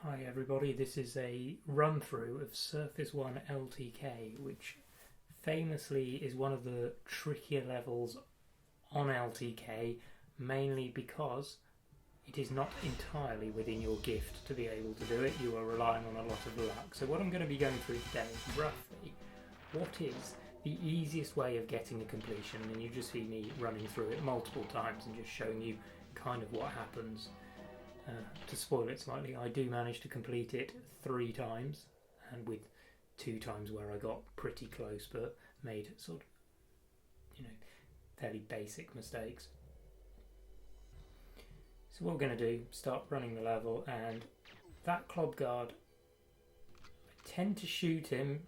Hi everybody, this is a run-through of Surface 1 LTK, which famously is one of the trickier levels on LTK, mainly because it is not entirely within your gift to be able to do it. You are relying on a lot of luck. So what I'm going to be going through today is roughly what is the easiest way of getting a completion, and you just see me running through it multiple times and just showing you kind of what happens. To spoil it slightly, I do manage to complete it 3 times, and with 2 times where I got pretty close but made sort of, fairly basic mistakes. So what we're going to do, start running the level, and that club guard, I tend to shoot him.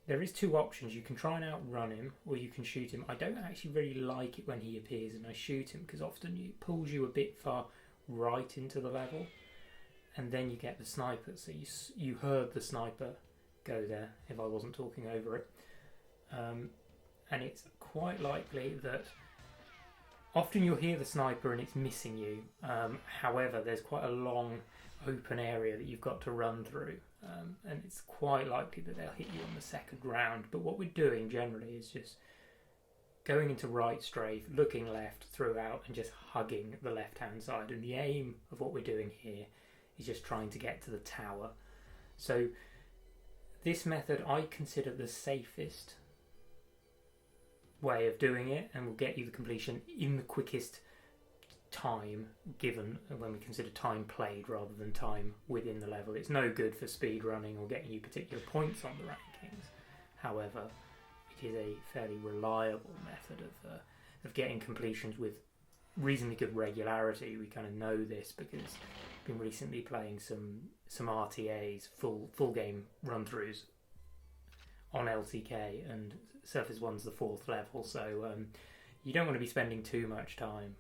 There is 2 options. You can try and outrun him, or you can shoot him. I don't actually really like it when he appears and I shoot him, because often it pulls you a bit far right into the level, and then you get the sniper. So you heard the sniper go there if I wasn't talking over it, and it's quite likely that often you'll hear the sniper and it's missing you. However, there's quite a long open area that you've got to run through, and it's quite likely that they'll hit you on the second round. But what we're doing generally is just going into right strafe, looking left throughout, and just hugging the left-hand side. And the aim of what we're doing here is just trying to get to the tower. So this method I consider the safest way of doing it, and will get you the completion in the quickest time, given when we consider time played rather than time within the level. It's no good for speed running or getting you particular points on the rankings. However, it is a fairly reliable method of getting completions with reasonably good regularity. We kind of know this because I've been recently playing some RTAs, full game run-throughs on LTK, and Surface 1's the 4th level, so you don't want to be spending too much time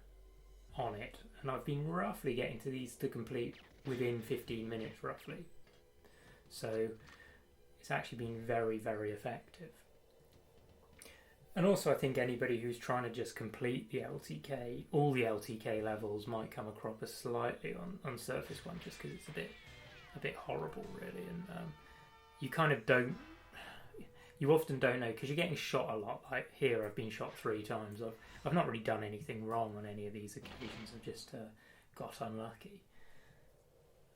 on it. And I've been roughly getting to these to complete within 15 minutes roughly. So it's actually been very, very effective. And also I think anybody who's trying to just complete the LTK, all the LTK levels, might come across as slightly on Surface 1, just because it's a bit horrible really, and you kind of don't, you often don't know, because you're getting shot a lot. Like here I've been shot 3 times. I've not really done anything wrong on any of these occasions. I've just got unlucky.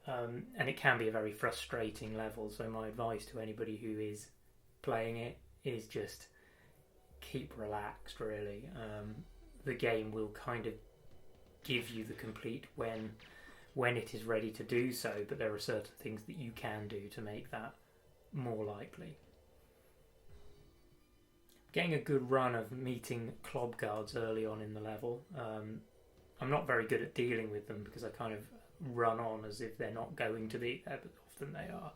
And it can be a very frustrating level, so my advice to anybody who is playing it is just keep relaxed really. The game will kind of give you the complete when it is ready to do so, but there are certain things that you can do to make that more likely. Getting a good run of meeting club guards early on in the level. I'm not very good at dealing with them because I kind of run on as if they're not going to be there, but often they are.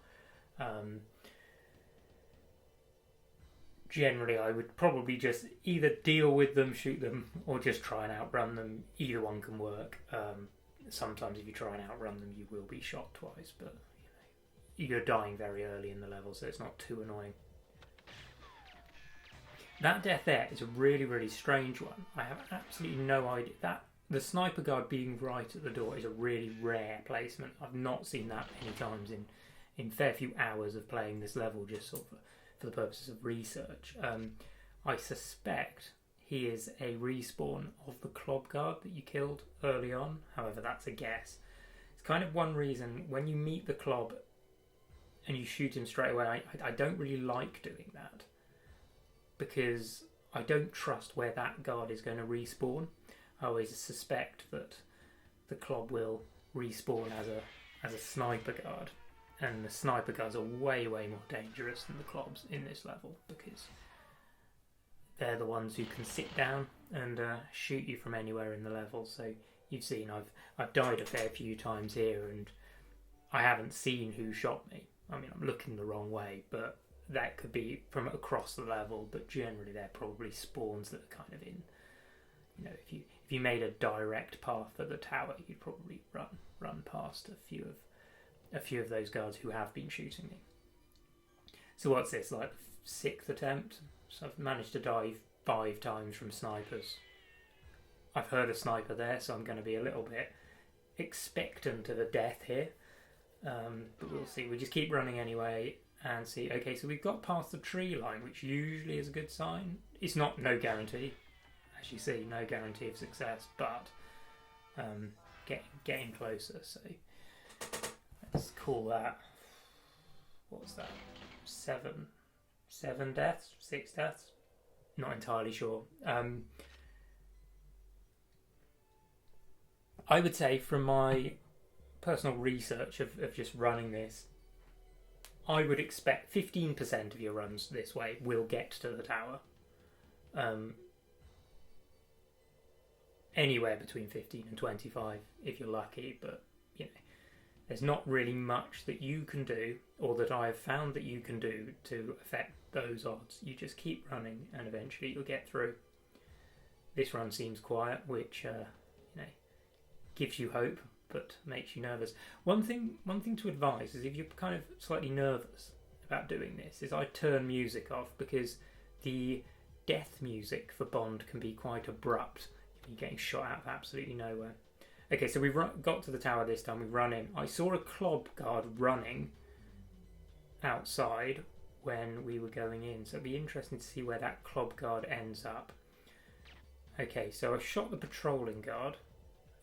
Generally, I would probably just either deal with them, shoot them, or just try and outrun them. Either one can work. Sometimes if you try and outrun them, you will be shot twice, but you're dying very early in the level, so it's not too annoying. That death there is a really, really strange one. I have absolutely no idea. That the sniper guard being right at the door is a really rare placement. I've not seen that many times in fair few hours of playing this level, just sort of for the purposes of research. I suspect he is a respawn of the club guard that you killed early on. However, that's a guess. It's kind of one reason when you meet the club and you shoot him straight away, I don't really like doing that, because I don't trust where that guard is going to respawn. I always suspect that the club will respawn as a sniper guard, and the sniper guards are way, way more dangerous than the clubs in this level, because they're the ones who can sit down and shoot you from anywhere in the level. So you've seen I've died a fair few times here, and I haven't seen who shot me. I mean, I'm looking the wrong way, but that could be from across the level, but generally they're probably spawns that are kind of in, if you made a direct path for the tower, you'd probably run past a few of those guards who have been shooting me. So what's this, like the 6th attempt? So I've managed to die 5 times from snipers. I've heard a sniper there, so I'm going to be a little bit expectant of a death here. But we'll see. We just keep running anyway and see. Okay, so we've got past the tree line, which usually is a good sign. It's not no guarantee, as you see, no guarantee of success, but getting closer. So let's call that. What's that? 7 deaths, 6 deaths. Not entirely sure. I would say from my personal research of just running this, I would expect 15% of your runs this way will get to the tower. Anywhere between 15 and 25 if you're lucky, but there's not really much that you can do, or that I have found that you can do to affect those odds. You just keep running and eventually you'll get through. This run seems quiet, which gives you hope but makes you nervous. One thing to advise is, if you're kind of slightly nervous about doing this, is I turn music off, because the death music for Bond can be quite abrupt. You're getting shot out of absolutely nowhere. Okay, so we've got to the tower this time. We've run in. I saw a Clob guard running outside when we were going in, so it'd be interesting to see where that Clob guard ends up. Okay, so I shot the patrolling guard.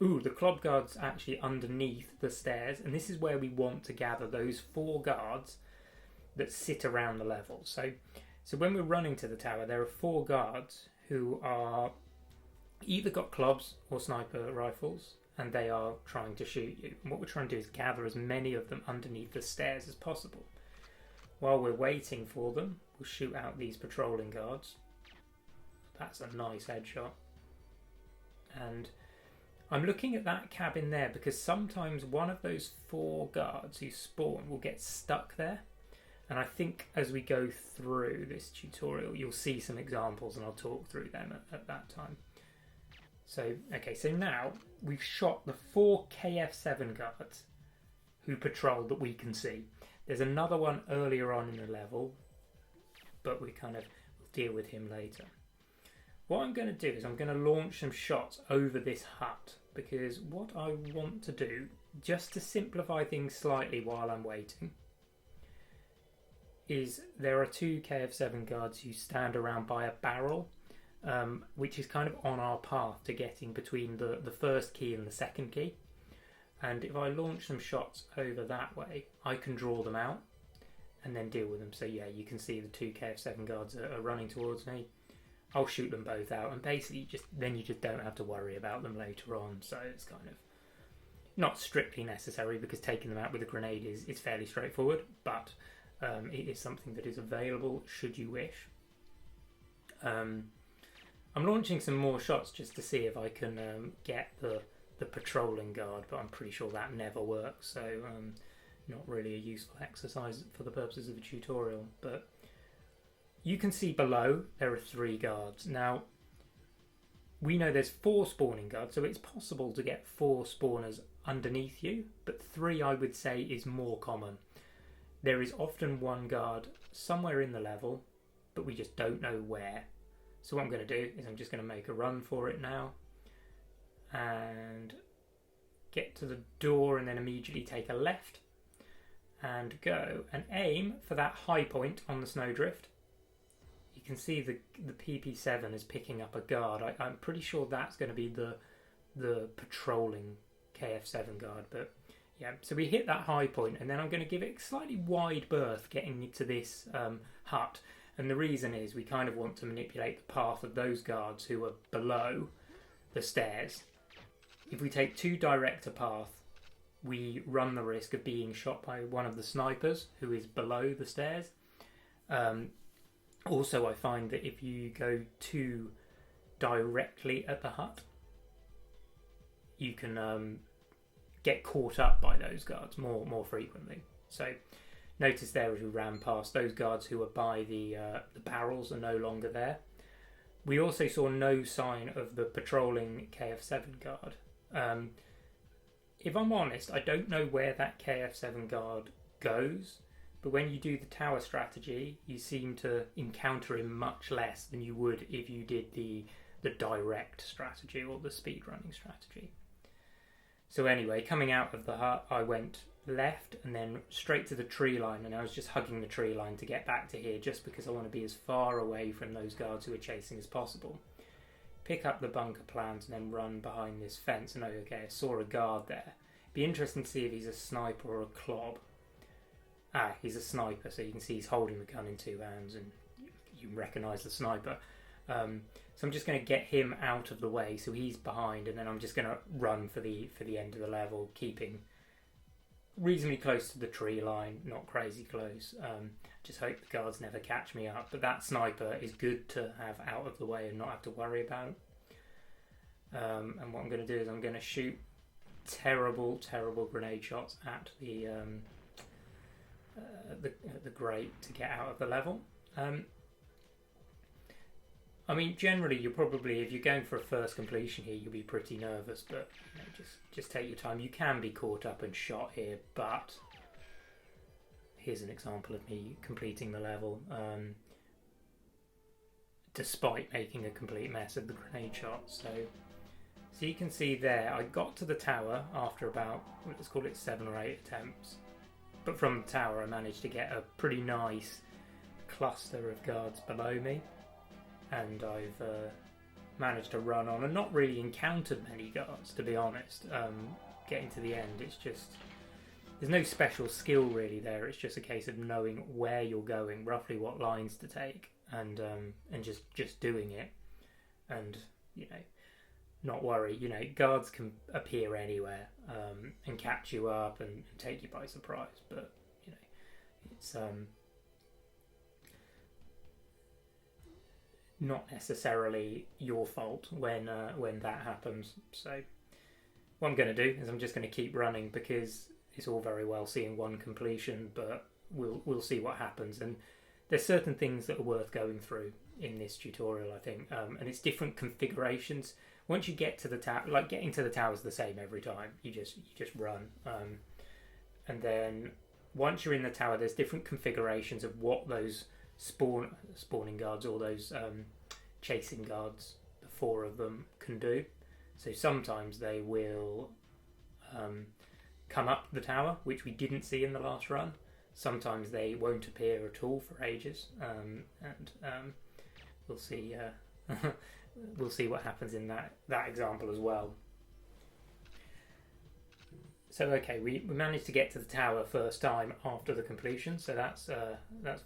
Ooh, the Clob guard's actually underneath the stairs, and this is where we want to gather those 4 guards that sit around the level. So when we're running to the tower, there are 4 guards who are either got clubs or sniper rifles, and they are trying to shoot you. And what we're trying to do is gather as many of them underneath the stairs as possible. While we're waiting for them, we'll shoot out these patrolling guards. That's a nice headshot. And I'm looking at that cabin there because sometimes one of those 4 guards who spawn will get stuck there. And I think as we go through this tutorial, you'll see some examples and I'll talk through them at that time. So, okay, so now we've shot the 4 KF7 guards who patrol that we can see. There's another one earlier on in the level, but we'll deal with him later. What I'm going to do is I'm going to launch some shots over this hut, because what I want to do, just to simplify things slightly while I'm waiting, is there are 2 KF7 guards who stand around by a barrel, which is kind of on our path to getting between the first key and the second key. And if I launch some shots over that way, I can draw them out and then deal with them. So yeah, you can see the 2 KF7 guards are running towards me. I'll shoot them both out, and basically you just don't have to worry about them later on. So it's kind of not strictly necessary, because taking them out with a grenade is fairly straightforward, but it is something that is available should you wish. I'm launching some more shots just to see if I can get the patrolling guard, but I'm pretty sure that never works, so not really a useful exercise for the purposes of the tutorial. But you can see below there are 3 guards. Now, we know there's 4 spawning guards, so it's possible to get 4 spawners underneath you, but 3 I would say is more common. There is often 1 guard somewhere in the level, but we just don't know where. So what I'm going to do is I'm just going to make a run for it now and get to the door, and then immediately take a left and go and aim for that high point on the snowdrift. You can see the PP7 is picking up a guard. I'm pretty sure that's going to be the patrolling KF7 guard, but yeah, so we hit that high point, and then I'm going to give it a slightly wide berth getting to this hut. And the reason is we kind of want to manipulate the path of those guards who are below the stairs. If we take too direct a path, we run the risk of being shot by one of the snipers who is below the stairs. Also, I find that if you go too directly at the hut, you can get caught up by those guards more frequently. So notice there as we ran past, those guards who were by the barrels are no longer there. We also saw no sign of the patrolling KF7 guard. If I'm honest, I don't know where that KF7 guard goes, but when you do the tower strategy, you seem to encounter him much less than you would if you did the direct strategy or the speedrunning strategy. So anyway, coming out of the hut, I went left and then straight to the tree line, and I was just hugging the tree line to get back to here just because I want to be as far away from those guards who are chasing as possible. Pick up the bunker plans and then run behind this fence. And okay, I saw a guard there. Be interesting to see if he's a sniper or a clob. He's a sniper, so you can see he's holding the gun in two hands and you can recognise the sniper. So I'm just going to get him out of the way so he's behind, and then I'm just going to run for the end of the level, keeping reasonably close to the tree line, not crazy close. Just hope the guards never catch me up, but that sniper is good to have out of the way and not have to worry about. And what I'm going to do is I'm going to shoot terrible grenade shots at the grate to get out of the level. I mean, generally, you're probably, if you're going for a first completion here, you'll be pretty nervous, but you know, just take your time. You can be caught up and shot here, but here's an example of me completing the level, despite making a complete mess of the grenade shot. So you can see there, I got to the tower after about, let's call it 7 or 8 attempts, but from the tower I managed to get a pretty nice cluster of guards below me. And I've managed to run on and not really encountered many guards, to be honest. Getting to the end, it's just, there's no special skill really there. It's just a case of knowing where you're going, roughly what lines to take, and just doing it, and you know, not worry. You know, guards can appear anywhere and catch you up and take you by surprise. But you know, it's not necessarily your fault when that happens. So what I'm going to do is I'm just going to keep running, because it's all very well seeing one completion, but we'll see what happens. And there's certain things that are worth going through in this tutorial, I think, and it's different configurations. Once you get to the tower, like getting to the tower is the same every time. You just run, and then once you're in the tower, there's different configurations of what those spawning guards or those chasing guards, the 4 of them, can do. So sometimes they will come up the tower, which we didn't see in the last run. Sometimes they won't appear at all for ages, and we'll see. We'll see what happens in that example as well. So okay, we managed to get to the tower first time after the completion, so that's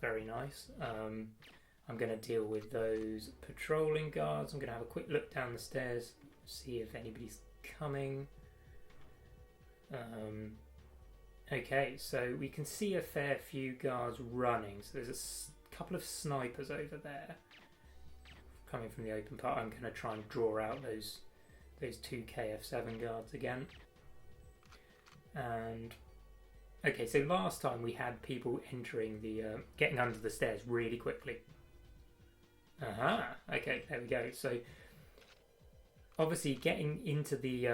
very nice. I'm going to deal with those patrolling guards. I'm going to have a quick look down the stairs, see if anybody's coming. Okay, so we can see a fair few guards running. So there's a couple of snipers over there coming from the open part. I'm going to try and draw out those 2 KF7 guards again. And okay, so last time we had people entering getting under the stairs really quickly. Okay, there we go. So obviously getting into the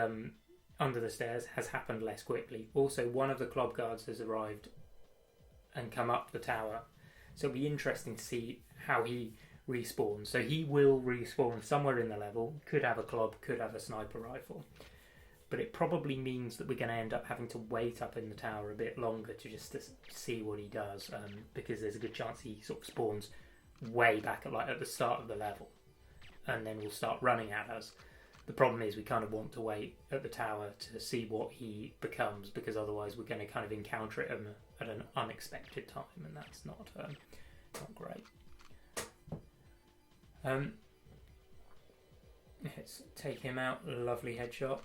under the stairs has happened less quickly. Also, one of the clob guards has arrived and come up the tower, so it'll be interesting to see how he respawns. So he will respawn somewhere in the level. Could have a clob, could have a sniper rifle. But it probably means that we're going to end up having to wait up in the tower a bit longer to see what he does, because there's a good chance he sort of spawns way back at the start of the level, and then will start running at us. The problem is we kind of want to wait at the tower to see what he becomes, because otherwise we're going to kind of encounter him at an unexpected time, and that's not great. Let's take him out. Lovely headshot.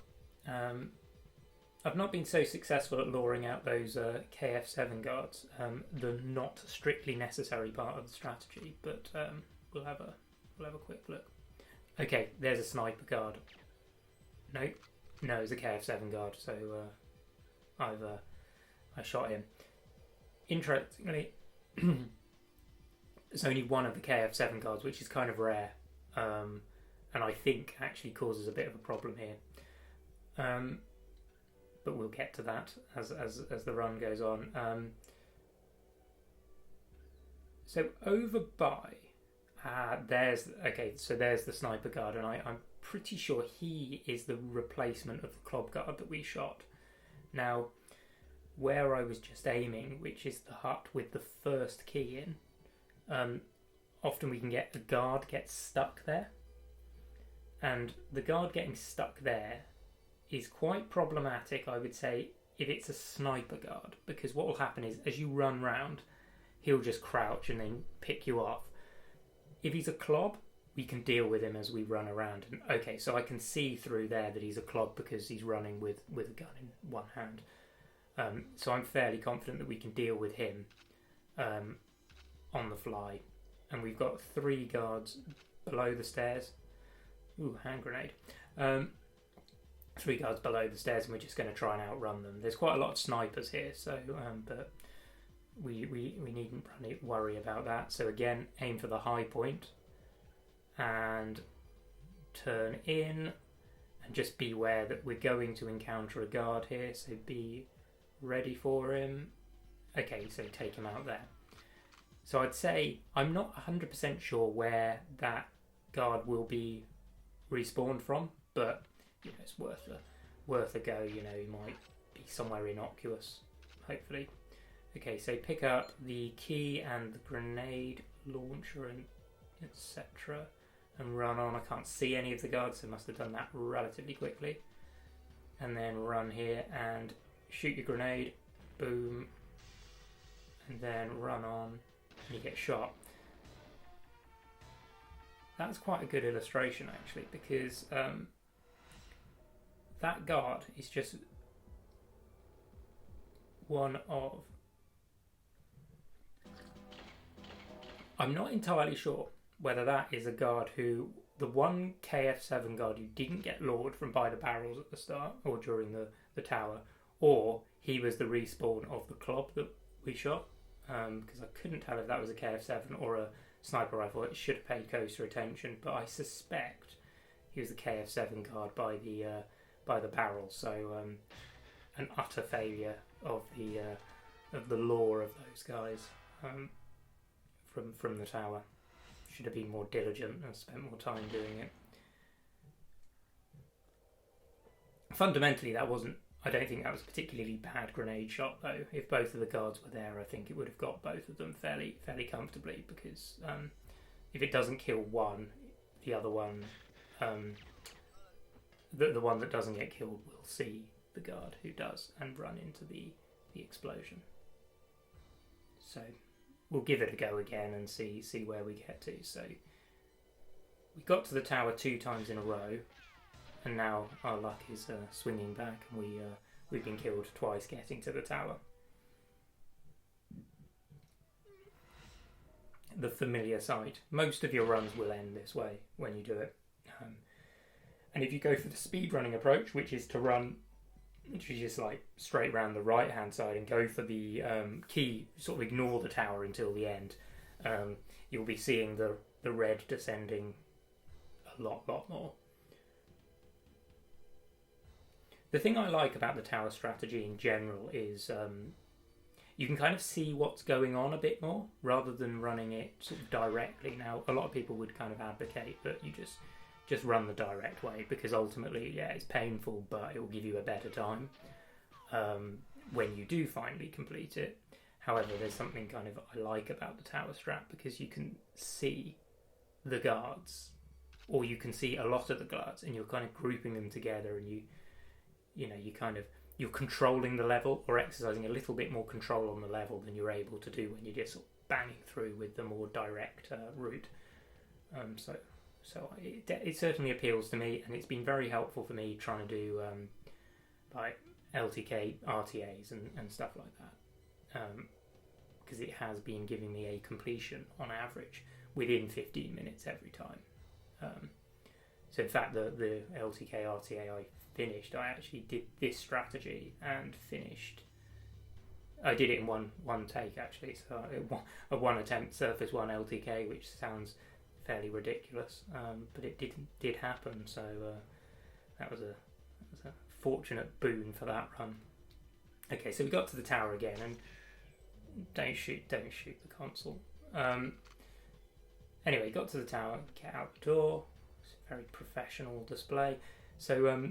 I've not been so successful at luring out those KF7 guards, the not strictly necessary part of the strategy, but we'll have a quick look. Okay, there's a sniper guard. No, it's a KF7 guard, so I shot him. Interestingly, it's only one of the KF7 guards, which is kind of rare, and I think actually causes a bit of a problem here. But we'll get to that as the run goes on. So over by there's the sniper guard, and I'm pretty sure he is the replacement of the clob guard that we shot. Now, where I was just aiming, which is the hut with the first key in, often we can get the guard gets stuck there. And the guard getting stuck there is quite problematic, I would say, if it's a sniper guard, because what will happen is as you run round, he'll just crouch and then pick you off. If he's a clob, we can deal with him as we run around. And okay, so I can see through there that he's a clob because he's running with a gun in one hand. So I'm fairly confident that we can deal with him on the fly. And we've got 3 guards below the stairs. Ooh, hand grenade. 3 guards below the stairs, and we're just going to try and outrun them. There's quite a lot of snipers here, so but we needn't worry about that. So again, aim for the high point and turn in, and just beware that we're going to encounter a guard here, so be ready for him. Okay, so take him out there. So I'd say I'm not 100% sure where that guard will be respawned from, but you know, it's worth a go. You know, he might be somewhere innocuous, hopefully. Okay, so pick up the key and the grenade launcher and etc. and run on. I can't see any of the guards, so I must have done that relatively quickly. And then run here and shoot your grenade, boom, and then run on and you get shot. That's quite a good illustration actually, because that guard is just one of... I'm not entirely sure whether that is a guard who... The one KF7 guard who didn't get lured from by the barrels at the start or during the tower, or he was the respawn of the club that we shot, because I couldn't tell if that was a KF7 or a sniper rifle. It should have paid closer attention, but I suspect he was the KF7 guard by the barrel. So an utter failure of the lore of those guys from the tower. Should have been more diligent and spent more time doing it. Fundamentally, that wasn't... I don't think that was a particularly bad grenade shot, though. If both of the guards were there, I think it would have got both of them fairly comfortably, because if it doesn't kill one, the other one, the one that doesn't get killed will see the guard who does and run into the explosion. So we'll give it a go again and see where we get to. So we got to the tower 2 times in a row, and now our luck is swinging back, and we've been killed twice getting to the tower. The familiar sight. Most of your runs will end this way when you do it. And if you go for the speedrunning approach, which is to run, which is just like straight round the right hand side and go for the key, sort of ignore the tower until the end, you'll be seeing the red descending a lot more. The thing I like about the tower strategy in general is you can kind of see what's going on a bit more rather than running it sort of directly. Now, a lot of people would kind of advocate that you just run the direct way, because ultimately, yeah, it's painful, but it will give you a better time when you do finally complete it. However, there's something kind of I like about the tower strat, because you can see the guards, or you can see a lot of the guards, and you're kind of grouping them together, and you're controlling the level, or exercising a little bit more control on the level than you're able to do when you're just sort of banging through with the more direct route. So it certainly appeals to me, and it's been very helpful for me trying to do like LTK RTAs and stuff like that, because it has been giving me a completion on average within 15 minutes every time. So in fact, the LTK RTA I finished, I actually did this strategy and finished. I did it in one take actually, so a one attempt Surface 1 LTK, which sounds fairly ridiculous, but it did happen. So that was a fortunate boon for that run. Okay, so we got to the tower again, and don't shoot the console. Anyway, got to the tower, get out the door. It's a very professional display. So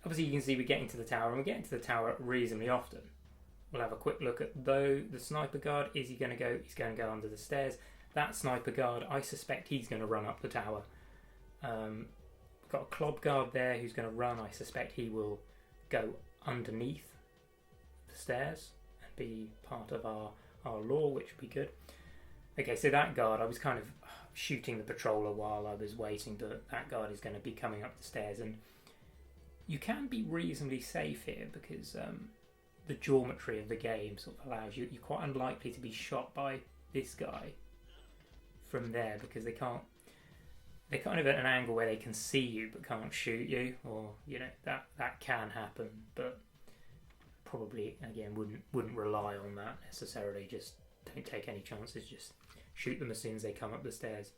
obviously you can see we're getting to the tower, and we're getting to the tower reasonably often. We'll have a quick look at the sniper guard. Is he going to go? He's going to go under the stairs. That sniper guard, I suspect he's going to run up the tower. We've got a club guard there who's going to run. I suspect he will go underneath the stairs and be part of our lore, which would be good. Okay, so that guard, I was kind of shooting the patroller while I was waiting, but that guard is going to be coming up the stairs, and you can be reasonably safe here because the geometry of the game sort of allows you. You're quite unlikely to be shot by this guy from there because they're kind of at an angle where they can see you but can't shoot you, or that can happen, but probably again wouldn't rely on that necessarily. Just don't take any chances, just shoot them as soon as they come up the stairs.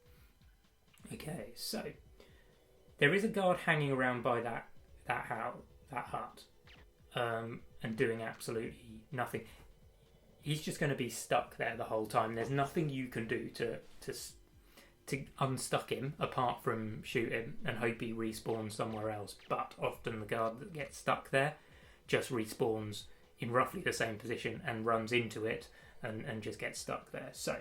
Okay, so there is a guard hanging around by that hut and doing absolutely nothing. He's just going to be stuck there the whole time. There's nothing you can do to unstuck him apart from shoot him and hope he respawns somewhere else. But often the guard that gets stuck there just respawns in roughly the same position and runs into it and just gets stuck there. So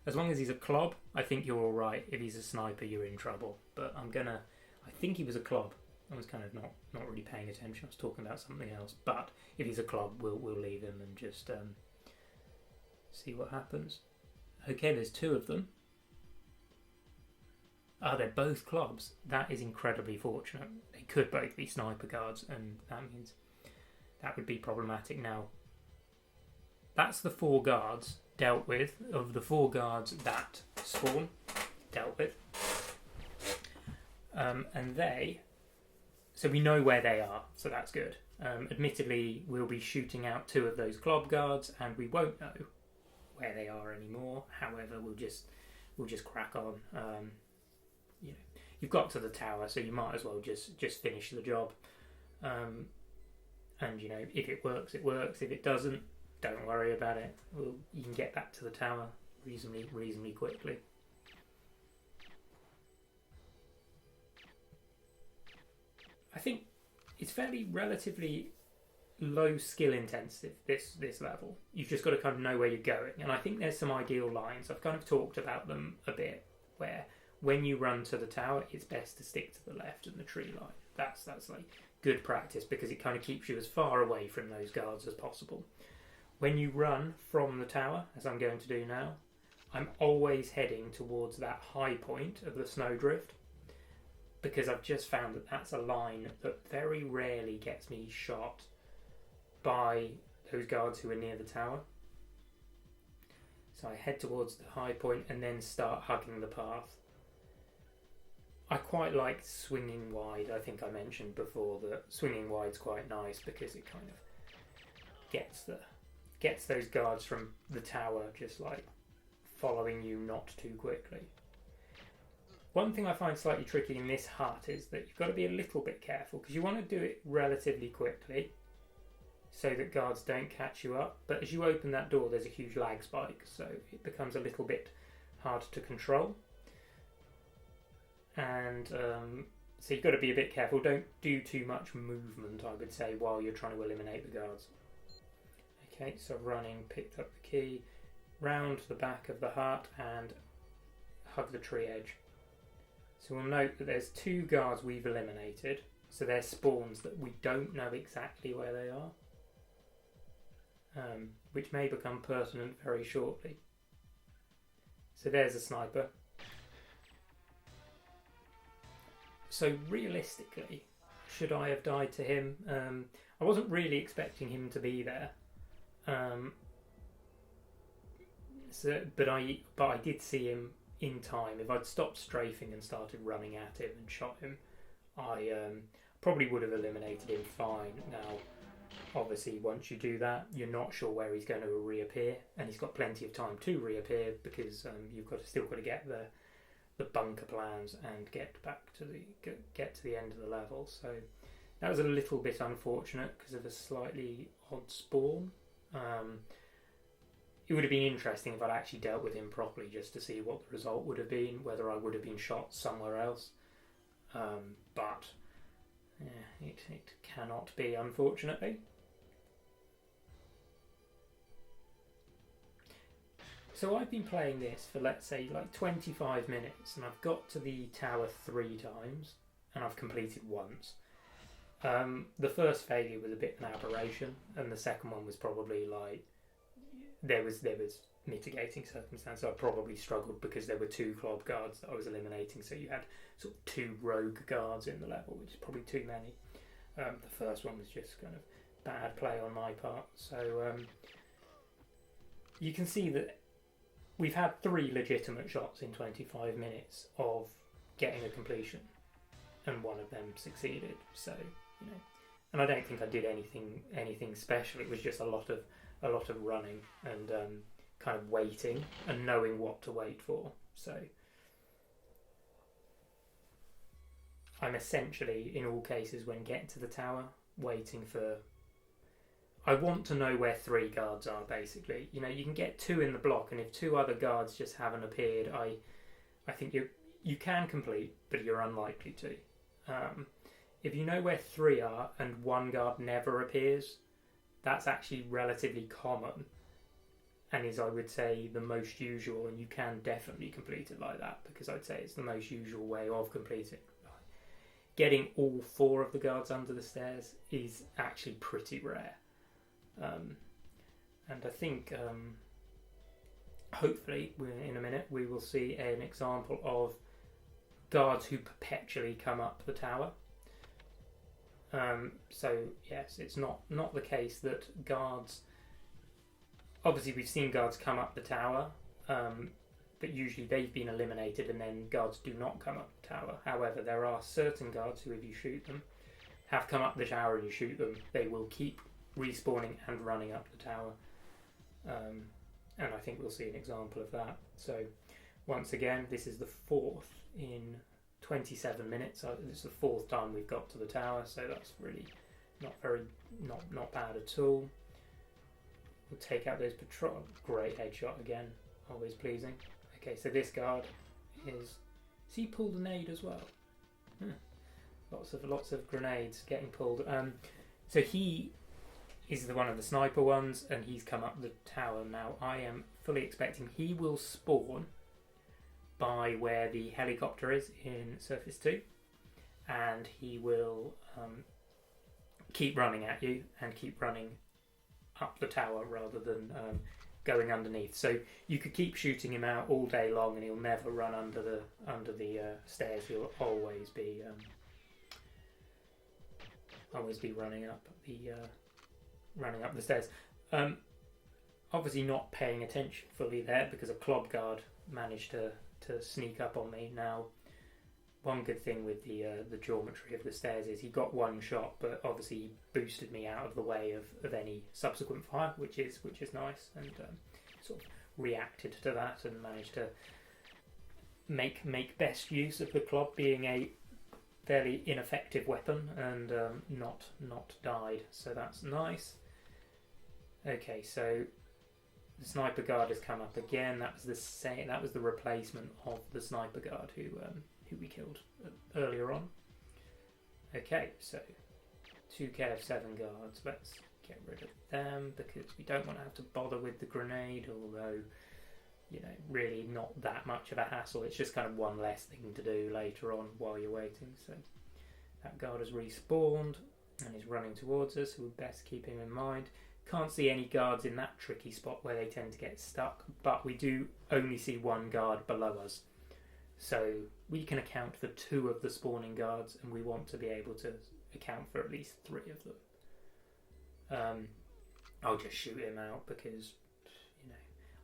as long as he's a clob, I think you're all right. If he's a sniper, you're in trouble. But I think he was a clob. I was kind of not really paying attention. I was talking about something else. But if he's a clob, we'll leave him and just see what happens. Okay, there's two of them. They're both clobs. That is incredibly fortunate. They could both be sniper guards, and that means that would be problematic. Now, that's the 4 guards dealt with. Of the 4 guards that spawn, dealt with. And so we know where they are, so that's good. Admittedly, we'll be shooting out 2 of those clob guards, and we won't know where they are anymore. However, we'll just crack on. You've got to the tower, so you might as well just finish the job. And if it works, it works. If it doesn't, don't worry about it. You can get back to the tower reasonably quickly. I think it's fairly relatively low skill intensive, this level. You've just got to kind of know where you're going, and I think there's some ideal lines. I've kind of talked about them a bit, where when you run to the tower, it's best to stick to the left and the tree line. That's like good practice because it kind of keeps you as far away from those guards as possible. When you run from the tower, as I'm going to do now, I'm always heading towards that high point of the snowdrift, because I've just found that that's a line that very rarely gets me shot by those guards who are near the tower. So I head towards the high point and then start hugging the path. I quite like swinging wide. I think I mentioned before that swinging wide's quite nice because it kind of gets those guards from the tower just like following you not too quickly. One thing I find slightly tricky in this hut is that you've got to be a little bit careful because you want to do it relatively quickly so that guards don't catch you up. But as you open that door, there's a huge lag spike, so it becomes a little bit hard to control. And so you've got to be a bit careful. Don't do too much movement, I would say, while you're trying to eliminate the guards. Okay, so running, picked up the key, round the back of the hut and hug the tree edge. So we'll note that there's 2 guards we've eliminated, so they're spawns that we don't know exactly where they are, which may become pertinent very shortly. So there's a sniper. So realistically, should I have died to him? I wasn't really expecting him to be there, but I did see him in time. If I'd stopped strafing and started running at him and shot him, I probably would have eliminated him fine. Now, obviously, once you do that, you're not sure where he's going to reappear, and he's got plenty of time to reappear because you've still got to get the bunker plans and get to the end of the level. So that was a little bit unfortunate because of a slightly odd spawn. It would have been interesting if I'd actually dealt with him properly just to see what the result would have been, whether I would have been shot somewhere else. But Yeah, it cannot be, unfortunately. So I've been playing this for, let's say, like 25 minutes, and I've got to the tower 3 times, and I've completed once. The first failure was a bit of an aberration, and the second one was probably like there was mitigating circumstances. I probably struggled because there were 2 club guards that I was eliminating, so you had sort of 2 rogue guards in the level, which is probably too many. The first one was just kind of bad play on my part. So you can see that we've had 3 legitimate shots in 25 minutes of getting a completion, and one of them succeeded. So, you know, and I don't think I did anything special. It was just a lot of running and kind of waiting and knowing what to wait for. So I'm essentially, in all cases, when getting to the tower, waiting for... I want to know where 3 guards are, basically. You know, you can get 2 in the block, and if 2 other guards just haven't appeared, I think you can complete, but you're unlikely to. If you know where 3 are and 1 guard never appears, that's actually relatively common, and is, I would say, the most usual, and you can definitely complete it like that, because I'd say it's the most usual way of completing. Getting all 4 of the guards under the stairs is actually pretty rare. And I think hopefully in a minute we will see an example of guards who perpetually come up the tower. So yes, it's not the case that guards... Obviously we've seen guards come up the tower, but usually they've been eliminated and then guards do not come up the tower. However, there are certain guards who, if you shoot them, have come up the tower and you shoot them, they will keep respawning and running up the tower. And I think we'll see an example of that. So once again, this is the 4th in 27 minutes. It's the 4th time we've got to the tower, so that's really not bad at all. We'll take out those patrol. Great headshot again, always pleasing. Okay, so this guard is... Has he pulled a nade as well? Lots of grenades getting pulled. So he is one of the sniper ones, and he's come up the tower now. I am fully expecting he will spawn by where the helicopter is in Surface 2, and he will keep running at you and keep running up the tower rather than going underneath. So you could keep shooting him out all day long and he'll never run under the stairs. He'll always be running up the stairs. Obviously not paying attention fully there because a club guard managed to sneak up on me. Now, one good thing with the geometry of the stairs is he got 1 shot, but obviously he boosted me out of the way of any subsequent fire, which is nice, and sort of reacted to that and managed to make best use of the club being a fairly ineffective weapon and not died. So that's nice. Okay, so the sniper guard has come up again. That was the replacement of the sniper guard who we killed earlier on. Okay, so 2 KF7 guards. Let's get rid of them because we don't want to have to bother with the grenade, although, you know, really not that much of a hassle. It's just kind of one less thing to do later on while you're waiting. So that guard has respawned and is running towards us, so we'd best keep him in mind. Can't see any guards in that tricky spot where they tend to get stuck, but we do only see 1 guard below us. So we can account for 2 of the spawning guards, and we want to be able to account for at least 3 of them. I'll just shoot him out because, you know,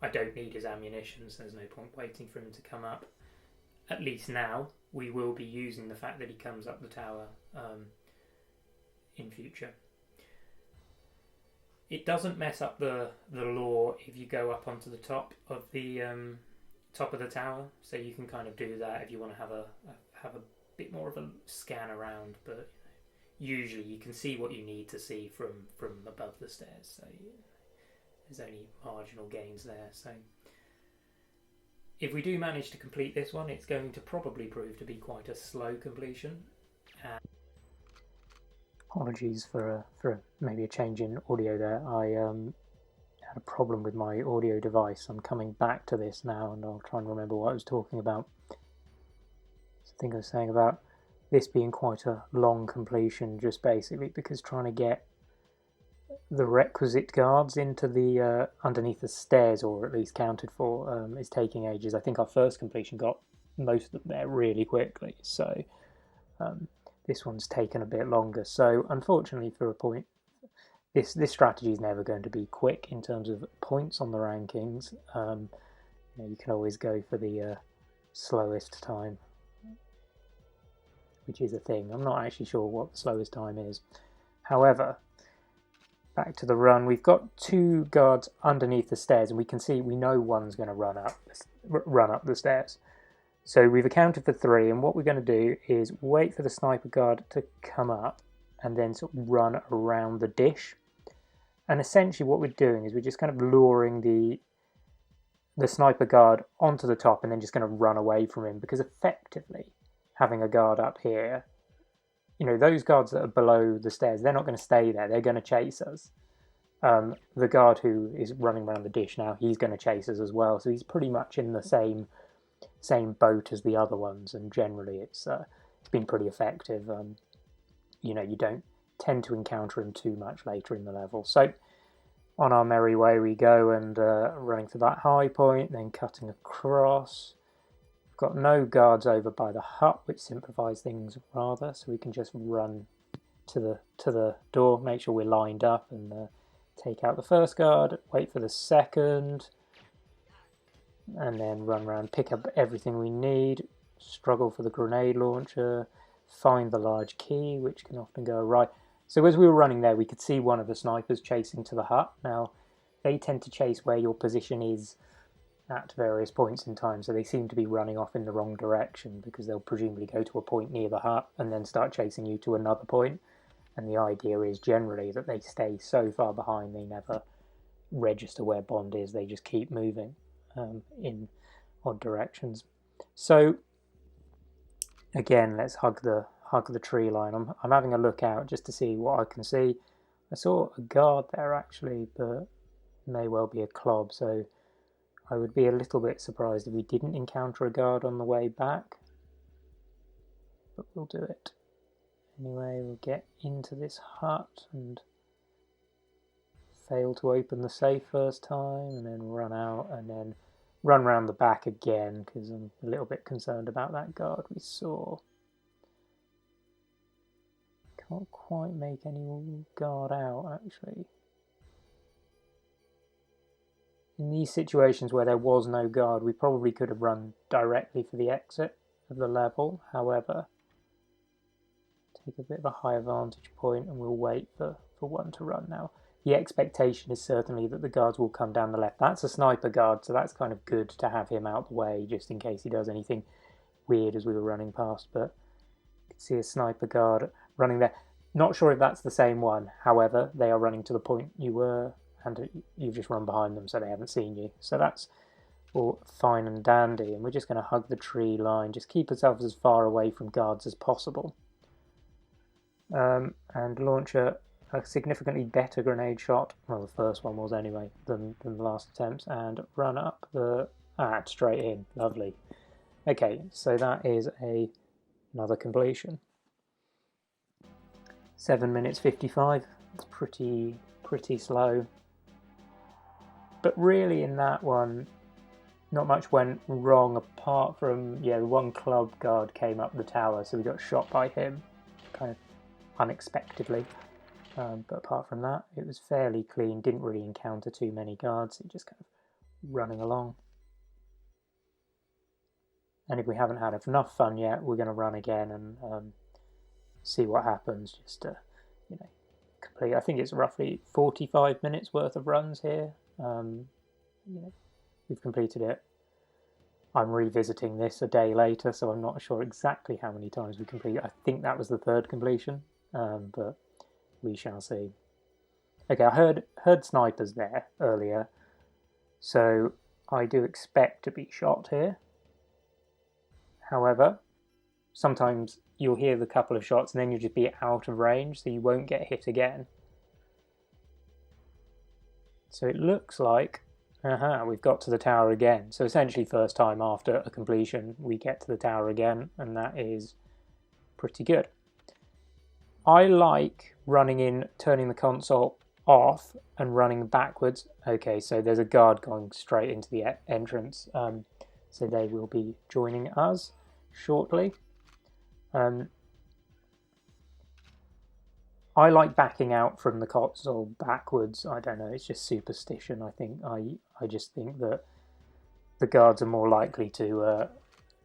I don't need his ammunition, so there's no point waiting for him to come up. At least now, we will be using the fact that he comes up the tower in future. It doesn't mess up the lore if you go up onto the top of the tower, so you can kind of do that if you want to have a bit more of a scan around, but usually you can see what you need to see from above the stairs, so there's only marginal gains there. So if we do manage to complete this one, it's going to probably prove to be quite a slow completion. Apologies for maybe a change in audio there. I had a problem with my audio device. I'm coming back to this now, and I'll try and remember what I was talking about. So I think I was saying about this being quite a long completion, just basically because trying to get the requisite guards into the underneath the stairs, or at least counted for, is taking ages. I think our first completion got most of them there really quickly, so this one's taken a bit longer. So unfortunately for a point, this strategy is never going to be quick in terms of points on the rankings. You can always go for the slowest time, which is a thing. I'm not actually sure what the slowest time is. However, back to the run, we've got 2 guards underneath the stairs, and we know one's going to run up the stairs. So we've accounted for 3, and what we're going to do is wait for the sniper guard to come up and then sort of run around the dish. And essentially what we're doing is we're just kind of luring the sniper guard onto the top and then just going to run away from him, because effectively having a guard up here, those guards that are below the stairs, they're not going to stay there, they're going to chase us. The guard who is running around the dish now, he's going to chase us as well, so he's pretty much in the same boat as the other ones, and generally it's been pretty effective. You don't tend to encounter him too much later in the level. So on our merry way we go, and running to that high point, then cutting across. We've got no guards over by the hut, which simplifies things rather, so we can just run to the door, make sure we're lined up, and take out the first guard, wait for the second, and then run around, pick up everything we need, struggle for the grenade launcher, find the large key, which can often go right. So as we were running there, we could see one of the snipers chasing to the hut. Now, they tend to chase where your position is at various points in time, so they seem to be running off in the wrong direction, because they'll presumably go to a point near the hut and then start chasing you to another point. And the idea is generally that they stay so far behind they never register where Bond is, they just keep moving in odd directions. So again, let's hug the tree line. I'm having a look out just to see what I can see. I saw a guard there actually, but may well be a clob, so I would be a little bit surprised if we didn't encounter a guard on the way back, but we'll do it. Anyway, we'll get into this hut and fail to open the safe first time, and then run out, and then run around the back again, because I'm a little bit concerned about that guard we saw. Can't quite make any guard out, actually. In these situations where there was no guard, we probably could have run directly for the exit of the level. However, take a bit of a higher vantage point, and we'll wait for one to run now. The expectation is certainly that the guards will come down the left. That's a sniper guard, so that's kind of good to have him out the way, just in case he does anything weird as we were running past. But you can see a sniper guard running there. Not sure if that's the same one. However, they are running to the point you were, and you've just run behind them, so they haven't seen you. So that's all fine and dandy, and we're just going to hug the tree line, just keep ourselves as far away from guards as possible. And launch a significantly better grenade shot, well the first one was anyway, than the last attempt, and run up the... straight in, lovely. Okay, so that is another completion. 7 minutes 55, it's pretty slow. But really in that one, not much went wrong apart from, the one club guard came up the tower, so we got shot by him, kind of unexpectedly. But apart from that, it was fairly clean, didn't really encounter too many guards, it just kind of running along. And if we haven't had enough fun yet, we're going to run again and see what happens, just to, complete. I think it's roughly 45 minutes worth of runs here. We've completed it. I'm revisiting this a day later, so I'm not sure exactly how many times we completed. I think that was the 3rd completion, but we shall see. Okay, I heard snipers there earlier, so I do expect to be shot here. However, sometimes you'll hear the couple of shots and then you'll just be out of range, so you won't get hit again. So it looks like, we've got to the tower again. So essentially first time after a completion we get to the tower again, and that is pretty good. I like running in, turning the console off and running backwards. Okay, so there's a guard going straight into the entrance, so they will be joining us shortly. I like backing out from the console backwards. I don't know, it's just superstition. I think I just think that the guards are more likely to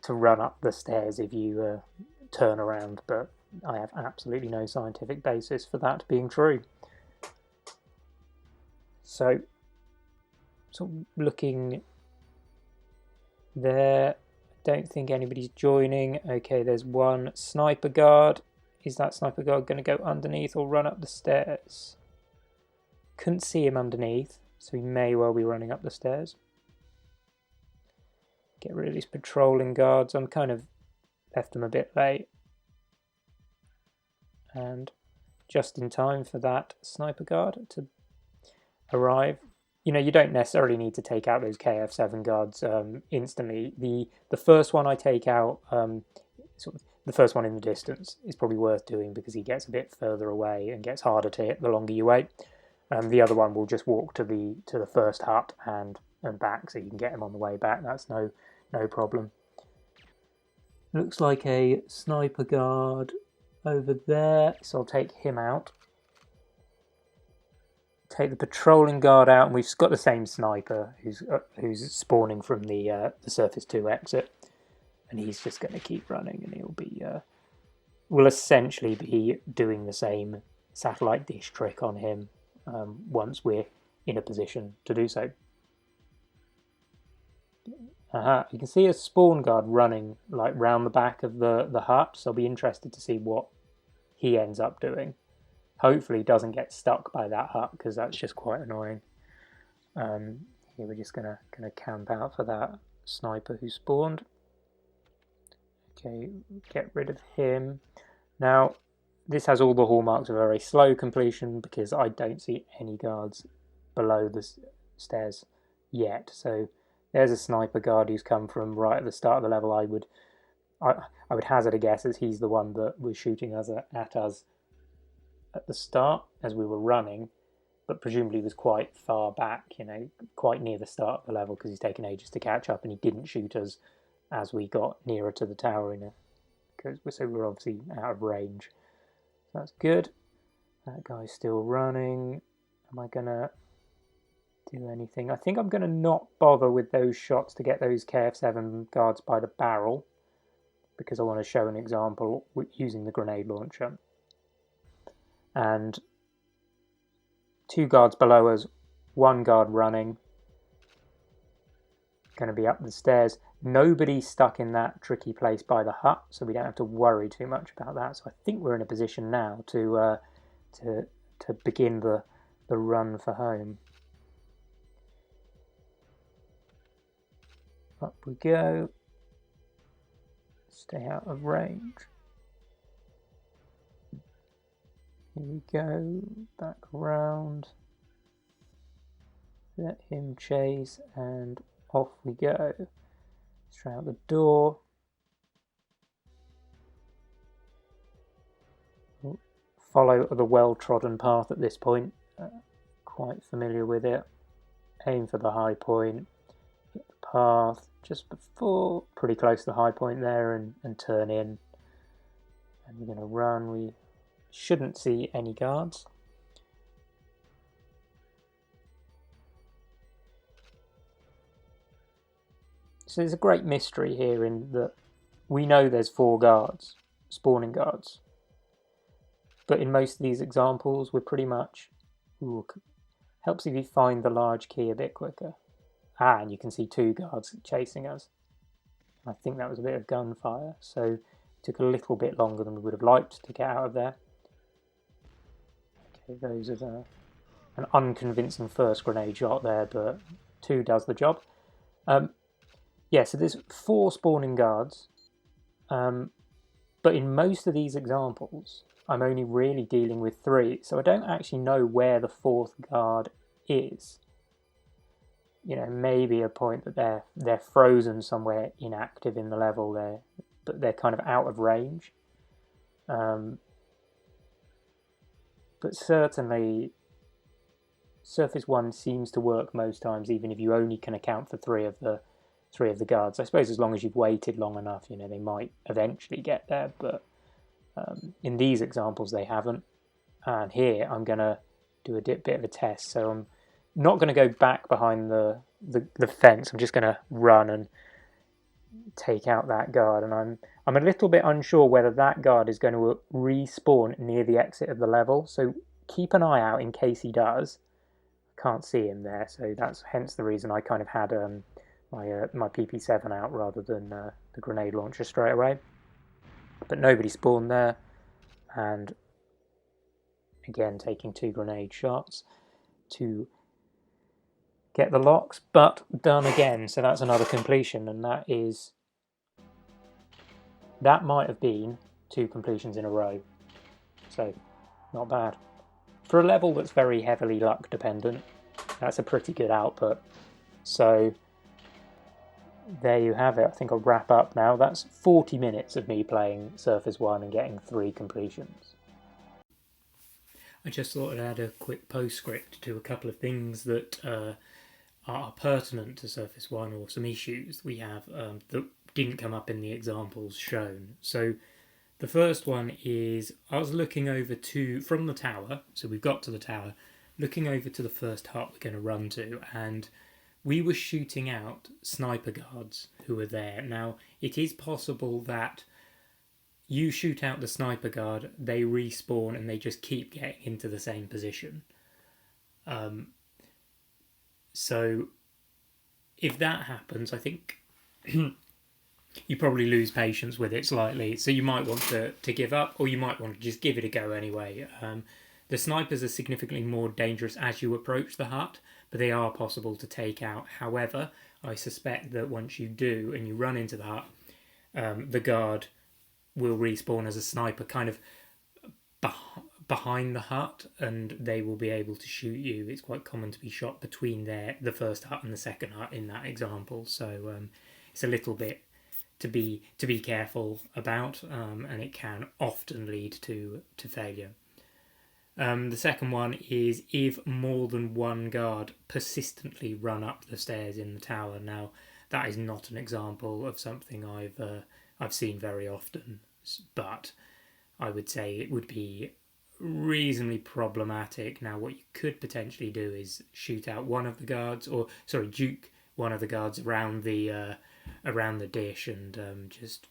run up the stairs if you turn around, but I have absolutely no scientific basis for that being true. So looking there, don't think anybody's joining. Okay, there's one sniper guard. Is that sniper guard going to go underneath or run up the stairs? Couldn't see him underneath, so he may well be running up the stairs. Get rid of these patrolling guards. I'm kind of left them a bit late. And just in time for that sniper guard to arrive. You know, you don't necessarily need to take out those KF7 guards instantly. The first one I take out, sort of the first one in the distance, is probably worth doing because he gets a bit further away and gets harder to hit the longer you wait. The other one will just walk to the first hut and back, so you can get him on the way back. That's no problem. Looks like a sniper guard over there, so I'll take him out. Take the patrolling guard out, and we've got the same sniper who's spawning from the Surface 2 exit, and he's just going to keep running, and he'll be will essentially be doing the same satellite dish trick on him once we're in a position to do so. You can see a spawn guard running like round the back of the hut, so I'll be interested to see what he ends up doing. Hopefully he doesn't get stuck by that hut, because that's just quite annoying. Here we're just gonna camp out for that sniper who spawned. Okay, get rid of him. Now, this has all the hallmarks of a very slow completion because I don't see any guards below the stairs yet. So there's a sniper guard who's come from right at the start of the level. I would hazard a guess as he's the one that was shooting at us at the start as we were running, but presumably was quite far back, you know, quite near the start of the level, because he's taken ages to catch up, and he didn't shoot us as we got nearer to the tower, so we're obviously out of range. So that's good. That guy's still running. Am I gonna do anything? I think I'm gonna not bother with those shots to get those KF7 guards by the barrel, because I want to show an example using the grenade launcher. And 2 guards below us, 1 guard running, going to be up the stairs. Nobody's stuck in that tricky place by the hut, so we don't have to worry too much about that. So I think we're in a position now to begin the run for home. Up we go. Stay out of range. Here we go, back around, let him chase, and off we go. Straight out the door. Follow the well-trodden path at this point, quite familiar with it. Aim for the high point, hit the path just before, pretty close to the high point there, and turn in. And we're going to run. We shouldn't see any guards. So there's a great mystery here in that we know there's 4 guards, spawning guards. But in most of these examples, we're pretty much... helps if you find the large key a bit quicker. And you can see 2 guards chasing us. I think that was a bit of gunfire, so it took a little bit longer than we would have liked to get out of there. Okay, those are an unconvincing first grenade shot there, but 2 does the job. Yeah, so there's 4 spawning guards. But in most of these examples, I'm only really dealing with 3, so I don't actually know where the 4th guard is. You know, maybe a point that they're frozen somewhere inactive in the level there, but they're kind of out of range. But certainly, Surface 1 seems to work most times, even if you only can account for 3 of the guards. I suppose as long as you've waited long enough, you know, they might eventually get there, but in these examples they haven't. And here I'm going to do a bit of a test, so I'm not going to go back behind the fence. I'm just going to run and take out that guard, and I'm a little bit unsure whether that guard is going to respawn near the exit of the level, so keep an eye out in case he does. Can't see him there, so that's hence the reason I kind of had my PP7 out rather than the grenade launcher straight away. But nobody spawned there, and again taking 2 grenade shots to get the locks, but done again. So that's another completion, and that might have been 2 completions in a row. So not bad. For a level that's very heavily luck dependent, that's a pretty good output. So there you have it. I think I'll wrap up now. That's 40 minutes of me playing Surface 1 and getting 3 completions. I just thought I'd add a quick postscript to a couple of things that are pertinent to Surface 1, or some issues we have that didn't come up in the examples shown. So the first one is, I was looking over from the tower, so we've got to the tower, looking over to the first hut we're going to run to, and we were shooting out sniper guards who were there. Now, it is possible that you shoot out the sniper guard, they respawn, and they just keep getting into the same position. So if that happens, I think you probably lose patience with it slightly. So you might want to give up, or you might want to just give it a go anyway. The snipers are significantly more dangerous as you approach the hut, but they are possible to take out. However, I suspect that once you do and you run into the hut, the guard will respawn as a sniper kind of behind the hut, and they will be able to shoot you. It's quite common to be shot between the first hut and the second hut in that example. So it's a little bit to be careful about, and it can often lead to failure. The second one is if more than one guard persistently run up the stairs in the tower. Now, that is not an example of something I've seen very often, but I would say it would be reasonably problematic. Now, what you could potentially do is shoot out one of the guards, juke one of the guards around the dish, and just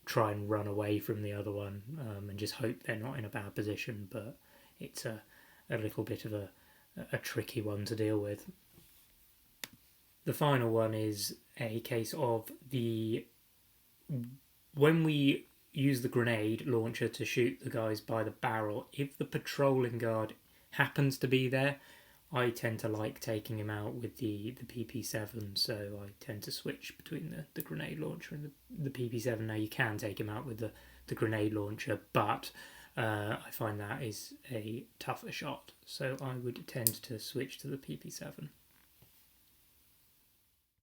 try and run away from the other one, and just hope they're not in a bad position. But it's a little bit of a tricky one to deal with. The final one is a case of when we use the grenade launcher to shoot the guys by the barrel, if the patrolling guard happens to be there, I tend to like taking him out with the PP7, so I tend to switch between the grenade launcher and the PP7. Now, you can take him out with the grenade launcher, but I find that is a tougher shot, so I would tend to switch to the PP7.